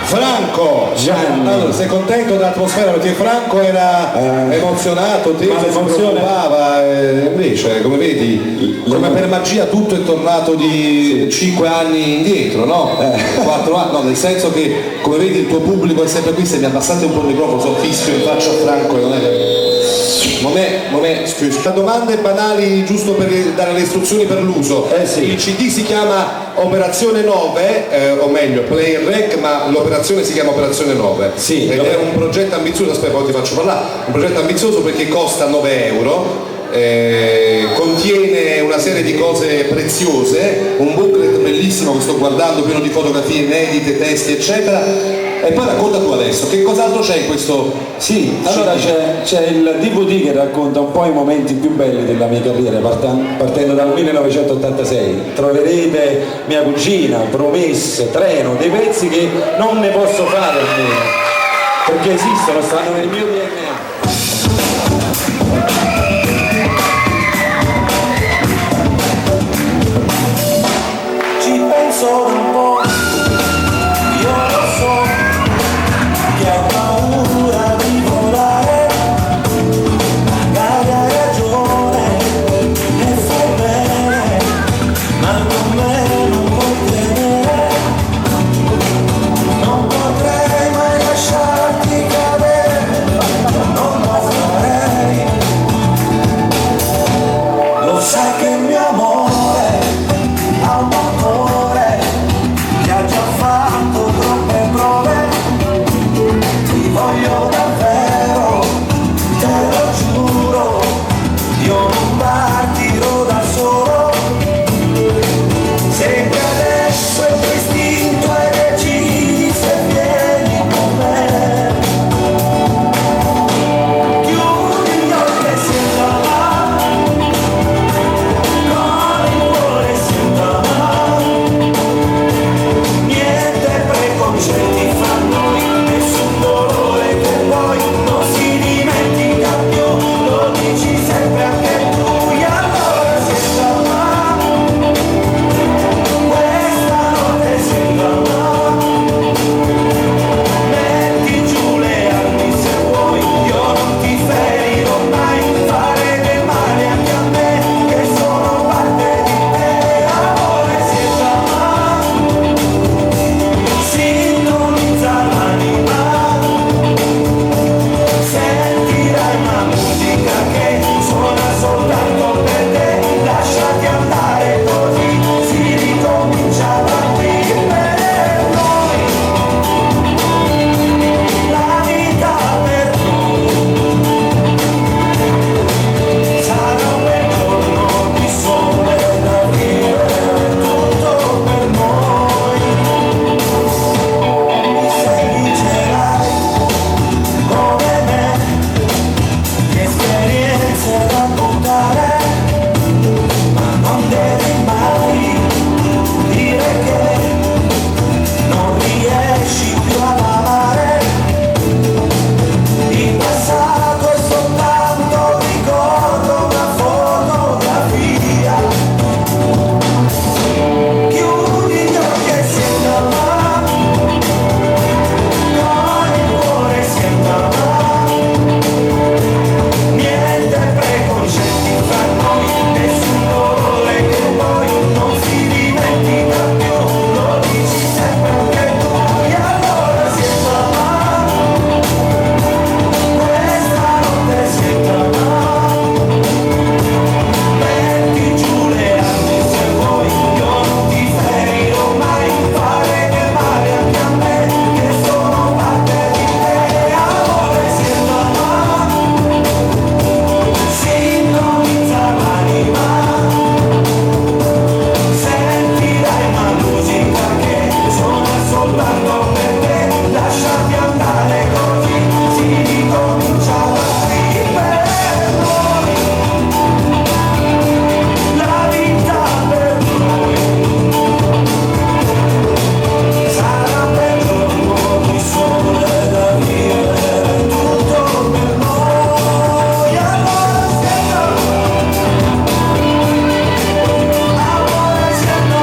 Franco, allora, sei contento dell'atmosfera? Perché Franco era emozionato, te si preoccupava, invece come vedi, come per magia tutto è tornato di 5 anni indietro, no? 4 anni, no, nel senso che come vedi il tuo pubblico è sempre qui, se mi abbassate un po' il microfono, so fischio in faccia a Franco, non è scusa. Domande banali giusto per dare le istruzioni per l'uso. Il CD si chiama Operazione 9, o meglio Play Rec, ma l'operazione si chiama Operazione 9. Sì, ed è un progetto ambizioso, aspetta poi ti faccio parlare, un progetto ambizioso perché costa 9 euro. Contiene una serie di cose preziose, un booklet bellissimo che sto guardando, pieno di fotografie inedite, testi eccetera, e poi racconta tu adesso che cos'altro c'è in questo. Sì, allora c'è il DVD che racconta un po' i momenti più belli della mia carriera, partendo dal 1986. Troverete Mia cugina, Promesse, Treno, dei pezzi che non ne posso fare a meno, perché esistono, stanno nel mio DNA. Solo un po', io lo so che hai paura di volare, magari hai ragione e fai bene, ma con me non puoi tenere, non potrei mai lasciarti cadere, non lo farei, lo sai che il mio amore ha un motore che ha già fatto troppe prove, ti voglio davvero, te lo giuro, io non partirò da solo, se che adesso è distinto e deciso e vieni con me, chiudi gli occhi e senta là, con il cuore senta là, niente preconcetti fra noi, nessun dolore che poi non si dimentica più, lo dici sempre anche tu, e allora senta là, questa notte senta là, metti giù le armi se vuoi, io non ti ferirò mai, fare del male anche a me, che sono parte di te, amore senta là, sintonizza l'anima, sentirai una musica che suona soltanto per te, lasciati andare così, si ricomincia da qui per noi, la vita per noi, sarà un bel giorno di sole da vivere tutto per noi. Mi seguirai come me, che esperienze raccontare, ma non devi mai dire che non riesci più a lavare, il passato è soltanto ricordo, una fotografia, chiudi gli occhi e senta là, con il cuore senta là, niente preconcetti fra noi, nessun dolore che poi non si dimentica più, lo dici sempre anche tu, e allora senta là, questa notte senta là, metti giù le armi se vuoi, io non ti ferirò mai, fare del male anche a me, che sono parte di te, amore senta là, sintonizza l'anima, sentirai una musica che suona soltanto per te, lasciati andare così, si ricomincia da qui per noi, la vita per noi, sarà un bel giorno di sole da vivere tutto per noi, allora senta amore senta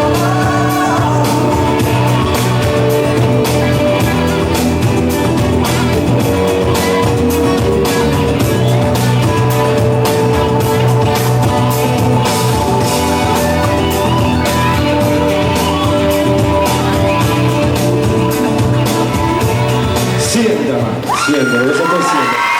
Siembra, lo sapete sempre.